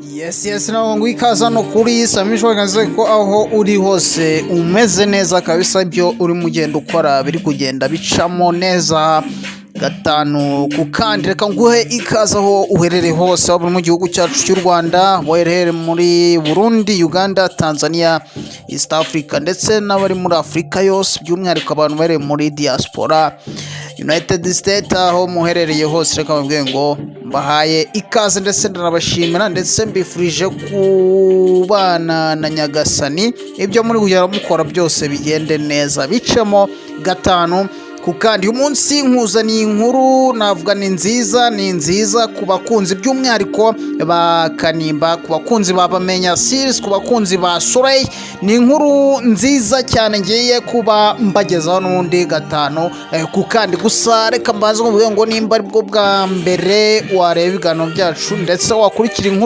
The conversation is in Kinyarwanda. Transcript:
Yes naho ngwikaza no kuri Samisho kanze ko aho uri hose umeze neza kabisa byo uri mugenda ukora biri kugenda bicamo neza gatanu kukandi reka nguhe ikaza aho uherere hose waba mu gihugu cyacu cy'u Rwanda waherere muri Burundi Uganda Tanzania East Africa ndetse n'abari muri Afrika yose by'umwihariko abantu bare muri diaspora United States aho muherereye hose reka mbwe ngo mbahaye ikaze ndetse ndanabashimira ndetse mbifurije kubana na Nyagasani ibyo muri kugera mukora byose bigende neza bicemo gatanu kukandi umunsi nkuzaniye inkuru navuga ni nziza ku bakunzi by'umwihariko ba Kanimba ku bakunzi babamenya series ku bakunzi ba Soleil ni inkuru nziza cyane ngiye kuba mbagezaho n'undi gatanu kukandi gusa reka mbaze ngo nimba ari bwo bwa mbere wareba igano byacu ndetse wakurikira inkuru